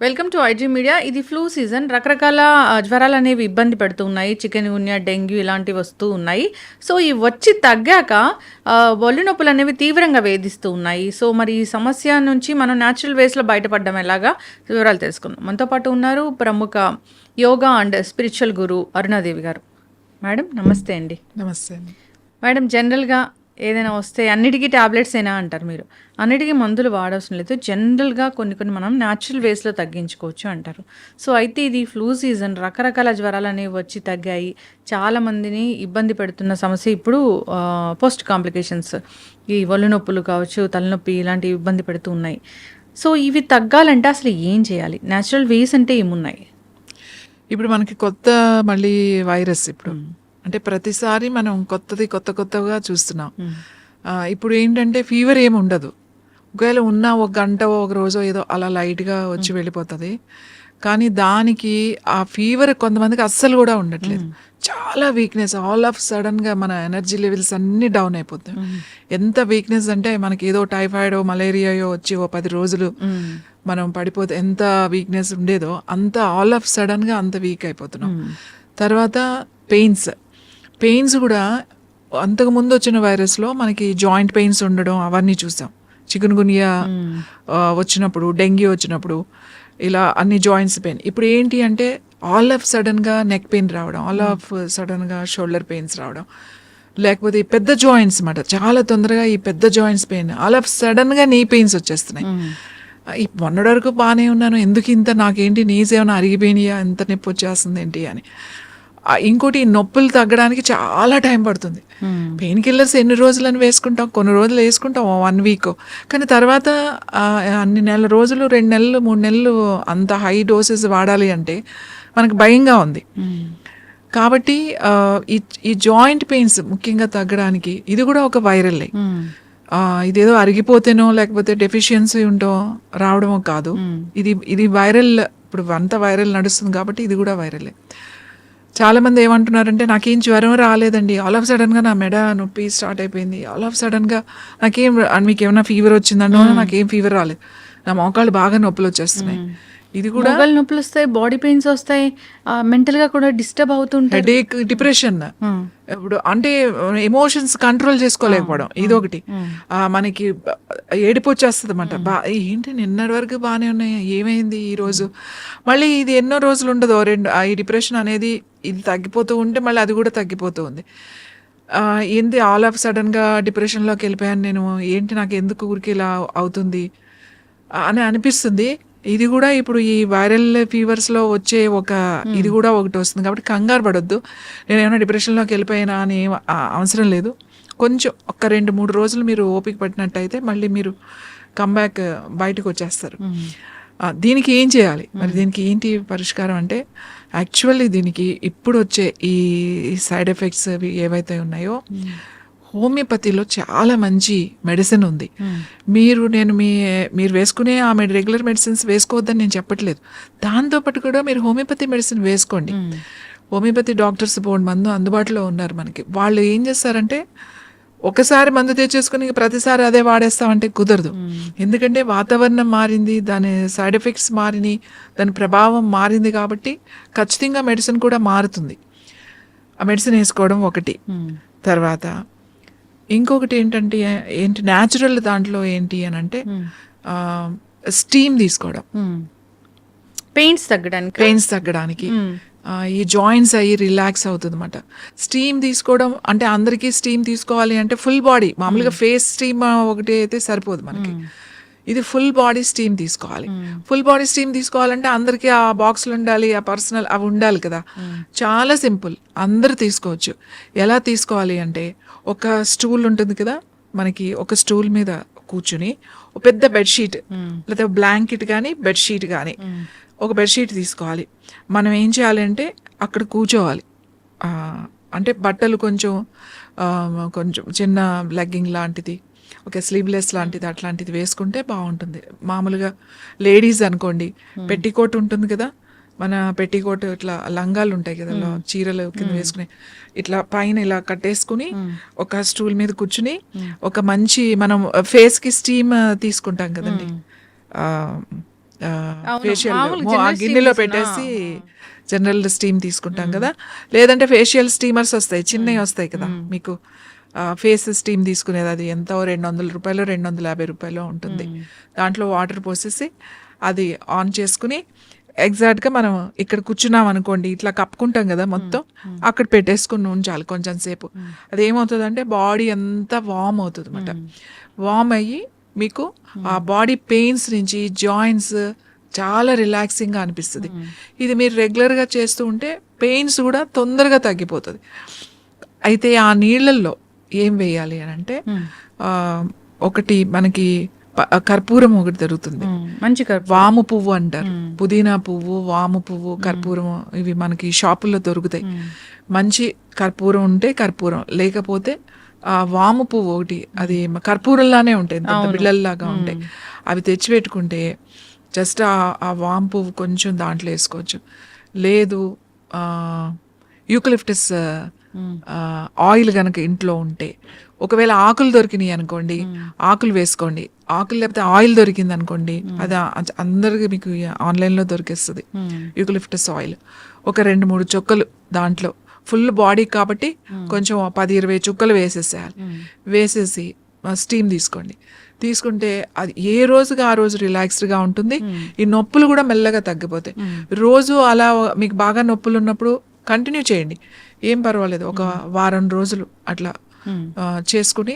Welcome to IG media. ఇది flu season. రకరకాల జ్వరాలు అనేవి ఇబ్బంది పెడుతూ ఉన్నాయి. చికెన్ గున్యా, డెంగ్యూ ఇలాంటివి వస్తూ ఉన్నాయి. సో ఈ వచ్చి తగ్గాక ఒళ్ళు నొప్పులు అనేవి తీవ్రంగా వేధిస్తూ ఉన్నాయి. సో మరి ఈ సమస్య నుంచి మనం న్యాచురల్ వేస్లో బయటపడడం ఎలాగా వివరాలు తెలుసుకుందాం. మనతో పాటు ఉన్నారు ప్రముఖ యోగా అండ్ స్పిరిచువల్ గురు అరుణాదేవి గారు. మేడం నమస్తే అండి. నమస్తే అండి. మేడం, జనరల్గా ఏదైనా వస్తే అన్నిటికీ ట్యాబ్లెట్స్ అయినా అంటారు మీరు. అన్నిటికీ మందులు వాడవలసిన లేదు. జనరల్గా కొన్ని మనం న్యాచురల్ వేస్లో తగ్గించుకోవచ్చు అంటారు. సో అయితే ఇది ఫ్లూ సీజన్, రకరకాల జ్వరాలు అనేవి వచ్చి తగ్గాయి. చాలామందిని ఇబ్బంది పెడుతున్న సమస్య ఇప్పుడు పోస్ట్ కాంప్లికేషన్స్, ఈ ఒళ్ళు నొప్పులు కావచ్చు, తలనొప్పి ఇలాంటివి ఇబ్బంది పెడుతూ ఉన్నాయి. సో ఇవి తగ్గాలంటే అసలు ఏం చేయాలి? న్యాచురల్ వేస్ అంటే ఏమున్నాయి? ఇప్పుడు మనకి మళ్ళీ వైరస్ ఇప్పుడు అంటే ప్రతిసారి మనం కొత్తగా చూస్తున్నాం. ఇప్పుడు ఏంటంటే ఫీవర్ ఏమి ఉండదు. ఒకవేళ ఉన్న ఒక గంట ఒక రోజు ఏదో అలా లైట్గా వచ్చి వెళ్ళిపోతుంది. కానీ దానికి ఆ ఫీవర్ కొంతమందికి అస్సలు కూడా ఉండట్లేదు. చాలా వీక్నెస్, ఆల్ ఆఫ్ సడన్గా మన ఎనర్జీ లెవెల్స్ అన్నీ డౌన్ అయిపోతాయి. ఎంత వీక్నెస్ అంటే మనకి ఏదో టైఫాయిడో మలేరియాయో వచ్చి ఓ 10 రోజులు మనం పడిపోతే ఎంత వీక్నెస్ ఉండేదో అంత ఆల్ ఆఫ్ సడన్గా అంత వీక్ అయిపోతున్నాం. తర్వాత పెయిన్స్ కూడా అంతకు ముందు వచ్చిన వైరస్లో మనకి జాయింట్ పెయిన్స్ ఉండడం అవన్నీ చూసాం. చికెన్ గున్యా వచ్చినప్పుడు, డెంగ్యూ వచ్చినప్పుడు ఇలా అన్ని జాయింట్స్ పెయిన్. ఇప్పుడు ఏంటి అంటే ఆల్ ఆఫ్ సడన్గా నెక్ పెయిన్ రావడం, ఆల్ ఆఫ్ సడన్గా షోల్డర్ పెయిన్స్ రావడం, లేకపోతే ఈ పెద్ద జాయింట్స్ అన్నమాట. చాలా తొందరగా ఈ పెద్ద జాయింట్స్ పెయిన్, ఆల్ ఆఫ్ సడన్గా నీ పెయిన్స్ వచ్చేస్తున్నాయి. మొన్నటి వరకు బాగానే ఉన్నాను, ఎందుకు ఇంత, నాకేంటి నీస్ ఏమైనా అరిగిపోయినాయా, ఎంత నొప్పి వచ్చేస్తుంది ఏంటి అని. ఇంకోటి నొప్పులు తగ్గడానికి చాలా టైం పడుతుంది. పెయిన్ కిల్లర్స్ ఎన్ని రోజులని వేసుకుంటాం, కొన్ని రోజులు వేసుకుంటాం, 1 వీక్. కానీ తర్వాత అన్ని రోజులు 2 నెలలు 3 నెలలు అంత హై డోసెస్ వాడాలి అంటే మనకు భయంగా ఉంది. కాబట్టి ఈ జాయింట్ పెయిన్స్ ముఖ్యంగా తగ్గడానికి ఇది కూడా ఒక వైరల్లే. ఇదేదో అరిగిపోతేనో లేకపోతే డెఫిషియన్సీ ఉంటో రావడమో కాదు. ఇది వైరల్. ఇప్పుడు అంతా వైరల్ నడుస్తుంది కాబట్టి ఇది కూడా వైరలే. చాలా మంది ఏమంటున్నారంటే నాకేం జ్వరం రాలేదండి, ఆల్ ఆఫ్ సడన్గా నా మెడ నొప్పి స్టార్ట్ అయిపోయింది, ఆల్ ఆఫ్ సడన్గా మీకు ఏమైనా ఫీవర్ వచ్చిందనో, నాకేం ఫీవర్ రాలేదు, నా మోకాళ్ళు బాగా నొప్పులు వచ్చేస్తున్నాయి. ఇది కూడా నొప్పులు వస్తాయి, బాడీ పెయిన్స్ వస్తాయి, మెంటల్గా కూడా డిస్టర్బ్ అవుతుంటాయి, హెడేక్, డిప్రెషన్. ఇప్పుడు అంటే ఎమోషన్స్ కంట్రోల్ చేసుకోలేకపోవడం ఇదొకటి. మనకి ఏడుపు వచ్చేస్తుంది అన్నమాట. ఏంటి నిన్నటి వరకు బాగానే ఉన్నాయి, ఏమైంది ఈరోజు? మళ్ళీ ఇది ఎన్నో రోజులు ఉండదు. ఈ డిప్రెషన్ అనేది ఇది తగ్గిపోతూ ఉంటే మళ్ళీ అది కూడా తగ్గిపోతూ ఉంది. ఏంటి ఆల్ ఆఫ్ సడన్గా డిప్రెషన్లోకి వెళ్ళిపోయాను నేను, ఏంటి నాకు ఎందుకు ఊరికి ఇలా అవుతుంది అని అనిపిస్తుంది. ఇది కూడా ఇప్పుడు ఈ వైరల్ ఫీవర్స్లో వచ్చే ఇది కూడా ఒకటి వస్తుంది. కాబట్టి కంగారు పడొద్దు, నేను ఏమైనా డిప్రెషన్లోకి వెళ్ళిపోయినా అని అవసరం లేదు. కొంచెం 1-2-3 రోజులు మీరు ఓపిక పట్టినట్టయితే మళ్ళీ మీరు కంబ్యాక్ బయటకు వచ్చేస్తారు. దీనికి ఏం చేయాలి మరి? దీనికి ఏంటి పరిష్కారం అంటే, యాక్చువల్లీ దీనికి ఇప్పుడు వచ్చే ఈ సైడ్ ఎఫెక్ట్స్ ఏవైతే ఉన్నాయో హోమియోపతిలో చాలా మంచి మెడిసిన్ ఉంది. మీరు వేసుకునే ఆ రెగ్యులర్ మెడిసిన్స్ వేసుకోవద్దని నేను చెప్పట్లేదు. దాంతోపాటు కూడా మీరు హోమియోపతి మెడిసిన్ వేసుకోండి. హోమియోపతి డాక్టర్స్ బోర్డు మందు అందుబాటులో ఉన్నారు మనకి. వాళ్ళు ఏం చేస్తారంటే ఒకసారి మందు తెచ్చేసుకుని ప్రతిసారి అదే వాడేస్తామంటే కుదరదు. ఎందుకంటే వాతావరణం మారింది, దాని సైడ్ ఎఫెక్ట్స్ మారినాయి, దాని ప్రభావం మారింది. కాబట్టి ఖచ్చితంగా మెడిసిన్ కూడా మారుతుంది. ఆ మెడిసిన్ వేసుకోవడం ఒకటి. తర్వాత ఇంకొకటి ఏంటి న్యాచురల్ దాంట్లో ఏంటి అని అంటే స్టీమ్ తీసుకోవడం, పెయిన్స్ తగ్గడానికి. ఈ జాయింట్స్ అయ్యి రిలాక్స్ అవుతుంది అన్నమాట. స్టీమ్ తీసుకోవడం అంటే అందరికీ స్టీమ్ తీసుకోవాలి అంటే ఫుల్ బాడీ, మామూలుగా ఫేస్ స్టీమ్ ఒకటి అయితే సరిపోదు మనకి. ఇది ఫుల్ బాడీ స్టీమ్ తీసుకోవాలి. ఫుల్ బాడీ స్టీమ్ తీసుకోవాలంటే అందరికీ ఆ బాక్సులు ఉండాలి, ఆ పర్సనల్ అవి ఉండాలి కదా. చాలా సింపుల్, అందరు తీసుకోవచ్చు. ఎలా తీసుకోవాలి అంటే, ఒక స్టూల్ ఉంటుంది కదా మనకి, ఒక స్టూల్ మీద కూర్చుని ఒక పెద్ద బెడ్షీట్ లేదా బ్లాంకెట్ కానీ బెడ్షీట్ కానీ ఒక బెడ్షీట్ తీసుకోవాలి. మనం ఏం చేయాలి అంటే అక్కడ కూర్చోవాలి. అంటే బట్టలు కొంచెం చిన్న లెగ్గింగ్ లాంటిది, ఒక స్లీవ్లెస్ లాంటిది అట్లాంటిది వేసుకుంటే బాగుంటుంది. మామూలుగా లేడీస్ అనుకోండి, పెట్టికోట్ ఉంటుంది కదా, మన పెట్టికోట్ ఇట్లా లంగాలు ఉంటాయి కదా, చీరలు కింద వేసుకుని ఇట్లా పైన ఇలా కట్టేసుకుని ఒక స్టూల్ మీద కూర్చుని ఒక మంచి మనం ఫేస్ కి స్టీమ్ తీసుకుంటాం కదండి, ఫేషియల్ మామూలు general steam గిన్నెలో తీసుకున్నా. పెట్టేసి జనరల్ స్టీమ్ తీసుకుంటాం కదా, లేదంటే ఫేషియల్ స్టీమర్స్ వస్తాయి, చిన్నవి వస్తాయి కదా మీకు. ఫేస్ స్టీమ్ తీసుకునేది అది ఎంతో ₹200 ₹250 ఉంటుంది. దాంట్లో వాటర్ పోసేసి అది ఆన్ చేసుకుని ఎగ్జాక్ట్గా మనం ఇక్కడ కూర్చున్నాం అనుకోండి, ఇట్లా కప్పుకుంటాం కదా మొత్తం, అక్కడ పెట్టేసుకుని ఉంచాలి కొంచెం సేపు. అది ఏమవుతుందంటే బాడీ అంతా వార్మ్ అవుతుంది అనమాట. వార్మ్ అయ్యి మీకు ఆ బాడీ పెయిన్స్ నుంచి జాయింట్స్ చాలా రిలాక్సింగ్గా అనిపిస్తుంది. ఇది మీరు రెగ్యులర్గా చేస్తూ ఉంటే పెయిన్స్ కూడా తొందరగా తగ్గిపోతుంది. అయితే ఆ నీళ్ళల్లో ఏం వేయాలి అని అంటే ఒకటి మనకి కర్పూరం ఒకటి దొరుకుతుంది, మంచి వాము పువ్వు అంటారు. పుదీనా పువ్వు, వాము పువ్వు, కర్పూరం ఇవి మనకి షాపుల్లో దొరుకుతాయి. మంచి కర్పూరం ఉంటే కర్పూరం, లేకపోతే వాము పువ్వు ఒకటి, అది కర్పూరంలానే ఉంటాయి, బిళ్ళల్లాగా ఉంటాయి. అవి తెచ్చిపెట్టుకుంటే జస్ట్ ఆ వాము పువ్వు కొంచెం దాంట్లో వేసుకోవచ్చు. లేదు యూకలిప్టస్ ఆయిల్ కనుక ఇంట్లో ఉంటే, ఒకవేళ ఆకులు దొరికినాయి అనుకోండి, ఆకులు వేసుకోండి. ఆకులు లేకపోతే ఆయిల్ దొరికింది అనుకోండి, అది అందరికి మీకు ఆన్లైన్లో దొరికేస్తుంది. యూకలిప్టస్ ఆయిల్ ఒక 2-3 చుక్కలు దాంట్లో, ఫుల్ బాడీ కాబట్టి కొంచెం 10-20 చుక్కలు వేసేసేయాలి. వేసేసి స్టీమ్ తీసుకోండి. తీసుకుంటే అది ఏ రోజుగా ఆ రోజు రిలాక్స్డ్గా ఉంటుంది. ఈ నొప్పులు కూడా మెల్లగా తగ్గిపోతాయి. రోజు అలా మీకు బాగా నొప్పులు ఉన్నప్పుడు కంటిన్యూ చేయండి, ఏం పర్వాలేదు. ఒక వారం రోజులు అట్లా చేసుకుని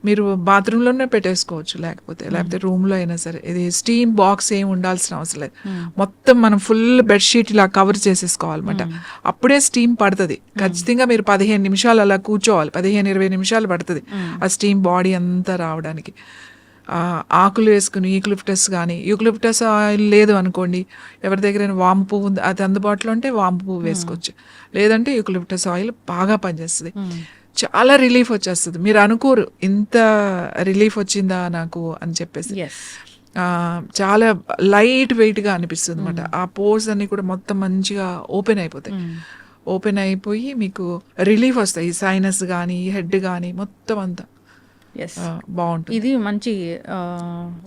మీరు బాత్రూంలోనే పెట్టేసుకోవచ్చు, లేకపోతే రూమ్లో అయినా సరే. ఇది స్టీమ్ బాక్స్ ఏం ఉండాల్సిన అవసరం లేదు. మొత్తం మనం ఫుల్ బెడ్షీట్ ఇలా కవర్ చేసేసుకోవాలన్నమాట. అప్పుడే స్టీమ్ పడుతుంది. ఖచ్చితంగా మీరు 15 నిమిషాలు అలా కూర్చోవాలి, 15-20 నిమిషాలు పడుతుంది ఆ స్టీమ్ బాడీ అంతా రావడానికి. ఆకులు వేసుకుని యూకలిప్టస్ కానీ, యూకలిప్టస్ ఆయిల్ లేదు అనుకోండి, ఎవరి దగ్గర వాము పువ్వు అది అందుబాటులో ఉంటే వాము పువ్వు వేసుకోవచ్చు, లేదంటే యూకలిప్టస్ ఆయిల్ బాగా పనిచేస్తుంది. చాలా రిలీఫ్ వచ్చేస్తుంది. మీరు అనుకోరు ఇంత రిలీఫ్ వచ్చిందా నాకు అని చెప్పేసి. చాలా లైట్ వెయిట్గా అనిపిస్తుంది అనమాట. ఆ పోర్స్ అన్ని కూడా మొత్తం మంచిగా ఓపెన్ అయిపోతాయి. ఓపెన్ అయిపోయి మీకు రిలీఫ్ వస్తాయి. సైనస్ కానీ, హెడ్ కానీ మొత్తం అంతా బాగుంటుంది. ఇది మంచి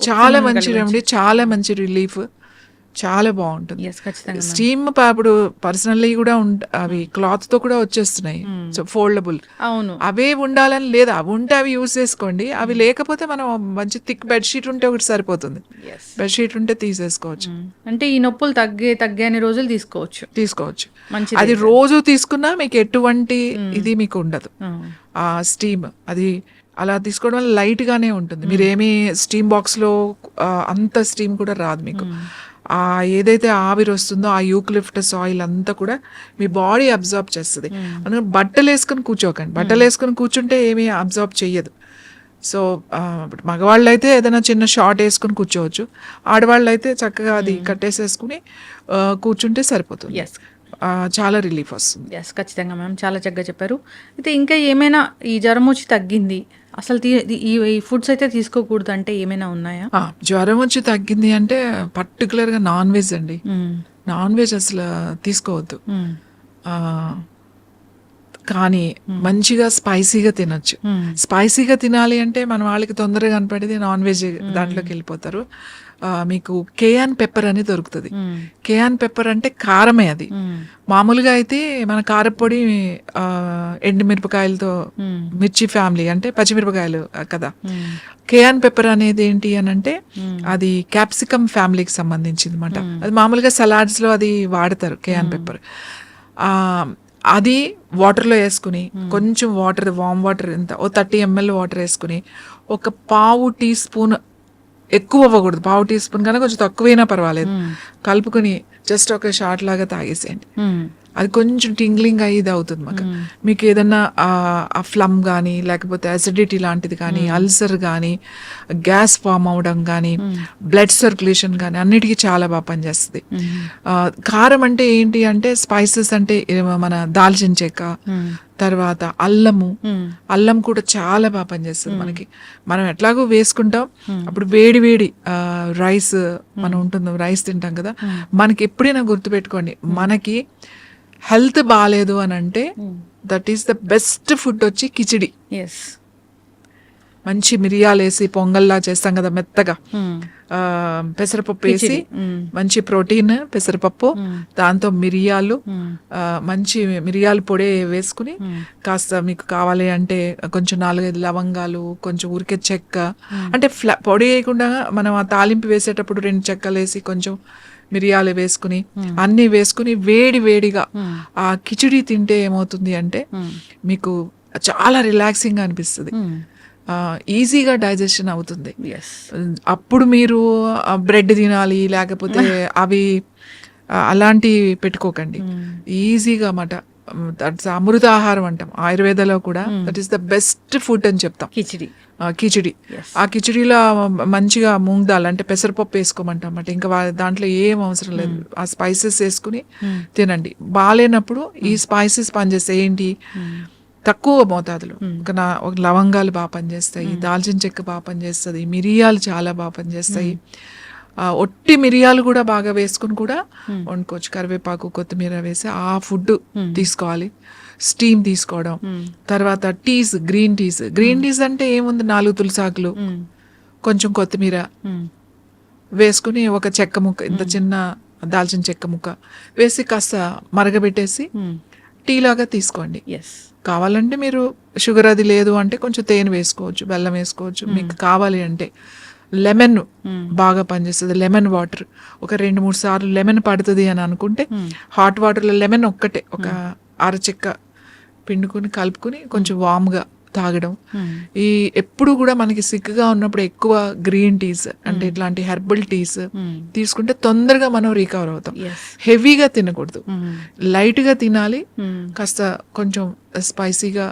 చాలా మంచి రెమెడీ, చాలా మంచి రిలీఫ్, చాలా బాగుంటుంది. స్టీమ్ ఇప్పుడు పర్సనల్లీ కూడా అవి క్లాత్ తో కూడా వచ్చేస్తున్నాయి, సో ఫోల్డబుల్. అవును, అవే ఉండాలని లేదా, అవి ఉంటే అవి యూజ్ చేసుకోండి. అవి లేకపోతే మనం మంచి థిక్ బెడ్షీట్ ఉంటే ఒకటి సరిపోతుంది. బెడ్షీట్ ఉంటే తీసేసుకోవచ్చు. అంటే ఈ నొప్పులు తగ్గని రోజులు తీసుకోవచ్చు. అది రోజు తీసుకున్నా మీకు ఎటువంటి ఇది మీకు ఉండదు. ఆ స్టీమ్ అది అలా తీసుకోవడం వల్ల లైట్ గానే ఉంటుంది. మీరేమీ స్టీమ్ బాక్స్ లో అంత స్టీమ్ కూడా రాదు మీకు. ఏదైతే ఆవిరి వస్తుందో ఆ యూకలిప్టస్ ఆయిల్ అంతా కూడా మీ బాడీ అబ్జార్బ్ చేస్తుంది. అందుకని బట్టలు వేసుకొని కూర్చోకండి. బట్టలు వేసుకొని కూర్చుంటే ఏమీ అబ్జార్బ్ చెయ్యదు. సో మగవాళ్ళు అయితే ఏదైనా చిన్న షార్ట్ వేసుకొని కూర్చోవచ్చు, ఆడవాళ్ళు అయితే చక్కగా అది కట్టేసేసుకుని కూర్చుంటే సరిపోతుంది. చాలా రిలీఫ్ వస్తుంది. ఖచ్చితంగా మ్యామ్, చాలా చక్కగా చెప్పారు. అయితే ఇంకా ఏమైనా ఈ జ్వరం వచ్చి తగ్గింది, అసలు ఈ ఫుడ్స్ అయితే తీసుకోకూడదు అంటే ఏమైనా ఉన్నాయా? జ్వరం వచ్చి తగ్గింది అంటే పర్టికులర్గా నాన్ వెజ్ అండి. నాన్ వెజ్ అసలు తీసుకోవద్దు. కానీ మంచిగా స్పైసీగా తినొచ్చు. స్పైసీగా తినాలి అంటే మన వాళ్ళకి తొందరగా కనపడేది నాన్ వెజ్ దాంట్లోకి వెళ్ళిపోతారు. మీకు కేయాన్ పెప్పర్ అని దొరుకుతుంది. కేయాన్ పెప్పర్ అంటే కారమే. అది మామూలుగా అయితే మన కారపొడి ఎండుమిరపకాయలతో, మిర్చి ఫ్యామిలీ అంటే పచ్చిమిరపకాయలు కదా. కేయాన్ పెప్పర్ అనేది ఏంటి అని అంటే అది క్యాప్సికమ్ ఫ్యామిలీకి సంబంధించింది అనమాట. అది మామూలుగా సలాడ్స్ లో అది వాడతారు కేయాన్ పెప్పర్. అది వాటర్లో వేసుకుని కొంచెం వాటర్, వామ్ వాటర్ ఎంత 30 ml వాటర్ వేసుకుని ఒక పావు టీ స్పూన్, ఎక్కువ అవ్వకూడదు, పావు టీ స్పూన్ కన్నా కొంచెం తక్కువైనా పర్వాలేదు, కలుపుకొని జస్ట్ ఒక షాట్ లాగా తాగేసేయండి. అది కొంచెం టింగ్లింగ్ అయ్యి ఇది అవుతుంది మాకు. మీకు ఏదన్నా ఫ్లమ్ కానీ, లేకపోతే అసిడిటీ లాంటిది కానీ, అల్సర్ కానీ, గ్యాస్ ఫామ్ అవడం కానీ, బ్లడ్ సర్క్యులేషన్ కానీ అన్నిటికీ చాలా బాగా పనిచేస్తుంది. కారం అంటే ఏంటి అంటే స్పైసెస్ అంటే మన దాల్చిన చెక్క, తర్వాత అల్లం కూడా చాలా బాగా పనిచేస్తుంది మనకి. మనం ఎట్లాగో వేసుకుంటాం. అప్పుడు వేడి వేడి రైస్ మనం ఉంటుంది, రైస్ తింటాం కదా, మనకి ఎప్పుడైనా గుర్తుపెట్టుకోండి, మనకి హెల్త్ బాగాలేదు అని అంటే that is the best food వచ్చి కిచిడి. మంచి మిరియాలు వేసి పొంగల్లా చేస్తాం కదా మెత్తగా, పెసరపప్పు వేసి మంచి ప్రోటీన్ పెసరపప్పు, దాంతో మిరియాలు, మంచి మిరియాల పొడి వేసుకుని కాస్త మీకు కావాలి అంటే కొంచెం 4-5 లవంగాలు, కొంచెం ఊరికే చెక్క, అంటే పొడి వేయకుండా మనం ఆ తాలింపు వేసేటప్పుడు 2 చెక్కలు వేసి కొంచెం మిరియాలు వేసుకుని అన్ని వేసుకుని వేడిగా ఆ కిచిడి తింటే ఏమవుతుంది అంటే మీకు చాలా రిలాక్సింగ్ గా అనిపిస్తుంది, ఈజీగా డైజెషన్ అవుతుంది. అప్పుడు మీరు బ్రెడ్ తినాలి లేకపోతే అవి అలాంటివి పెట్టుకోకండి, ఈజీగా మాట అమృత ఆహారం అంటాం ఆయుర్వేదలో కూడా. That is the best food అని చెప్తాం కిచిడి. ఆ కిచిడిలో మంచిగా మూంగ్ దాల్ అంటే పెసరపప్పు వేసుకోమంటాం అన్నమాట. ఇంకా దాంట్లో ఏం అవసరం లేదు, ఆ స్పైసెస్ వేసుకుని తినండి. బాగాలేనప్పుడు ఈ స్పైసెస్ పనిచేస్తాయి. ఏంటి, తక్కువ మోతాదులో ఒక లవంగాలు బాగా పనిచేస్తాయి, దాల్చిన చెక్క బాగా పనిచేస్తుంది, మిరియాలు చాలా బాగా పనిచేస్తాయి. ఒట్టి మిరియాలు కూడా బాగా వేసుకుని కూడా వండుకోవచ్చు. కరివేపాకు, కొత్తిమీర వేసి ఆ ఫుడ్ తీసుకోవాలి. స్టీమ్ తీసుకోవడం, తర్వాత టీస్, గ్రీన్ టీస్ అంటే ఏముంది, 4 తులసాకులు, కొంచెం కొత్తిమీర వేసుకుని ఒక చెక్క ముక్క, ఇంత చిన్న దాల్చిన చెక్క ముక్క వేసి కాస్త మరగబెట్టేసి టీ లాగా తీసుకోండి. కావాలంటే మీరు షుగర్ అది లేదు అంటే కొంచెం తేనె వేసుకోవచ్చు, బెల్లం వేసుకోవచ్చు. మీకు కావాలి అంటే లెమన్ బాగా పనిచేస్తుంది. లెమన్ వాటర్ ఒక 2-3 సార్లు లెమన్ పడుతుంది అని అనుకుంటే హాట్ వాటర్లో లెమన్ ఒక్కటే ఒక అరచెక్క పిండుకుని కలుపుకుని కొంచెం వామ్గా తాగడం. ఈ ఎప్పుడు కూడా మనకి సిక్గా ఉన్నప్పుడు ఎక్కువ గ్రీన్ టీస్ అంటే ఇట్లాంటి హెర్బల్ టీస్ తీసుకుంటే తొందరగా మనం రికవర్ అవుతాం. హెవీగా తినకూడదు, లైట్గా తినాలి, కాస్త కొంచెం స్పైసీగా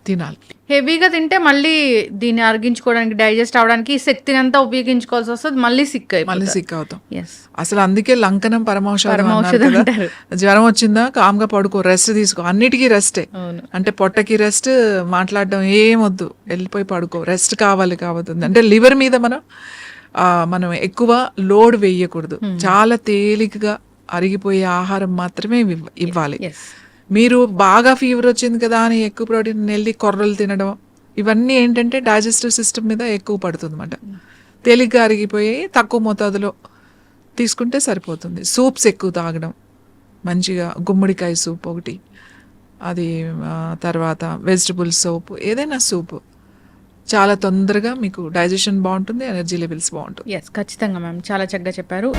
తినాలి. హెవీగా తింటే మళ్ళీ దీన్ని అరిగించుకోవడానికి, డైజెస్ట్ అవడానికి శక్తిని అంతా ఉపయోగించుకోవాల్సి వస్తుంది, మళ్ళీ సిక్ అవుతాం. అసలు అందుకే లంకనం పరమౌషధం అన్నారు కదా. జ్వరం వచ్చిందా కామ్గా పడుకో, రెస్ట్ తీసుకో, అన్నిటికీ రెస్టే. అంటే పొట్టకి రెస్ట్, మాట్లాడడం ఏమొద్దు, వెళ్ళిపోయి పడుకో, రెస్ట్ కావాలి. అంటే లివర్ మీద మనం ఎక్కువ లోడ్ వేయకూడదు, చాలా తేలికగా అరిగిపోయే ఆహారం మాత్రమే ఇవ్వాలి. మీరు బాగా ఫీవర్ వచ్చింది కదా అని ఎక్కువ ప్రోటీన్ వెళ్ళి కొర్రలు తినడం, ఇవన్నీ ఏంటంటే డైజెస్టివ్ సిస్టమ్ మీద ఎక్కువ పడుతుంది అన్నమాట. తేలిగ్గా అరిగిపోయి తక్కువ మోతాదులో తీసుకుంటే సరిపోతుంది. సూప్స్ ఎక్కువ తాగడం, మంచిగా గుమ్మడికాయ సూప్ ఒకటి, అది తర్వాత వెజిటబుల్ సూప్, ఏదైనా సూప్ చాలా తొందరగా మీకు డైజెషన్ బాగుంటుంది, ఎనర్జీ లెవెల్స్ బాగుంటుంది. ఖచ్చితంగా మ్యామ్, చాలా చక్కగా చెప్పారు.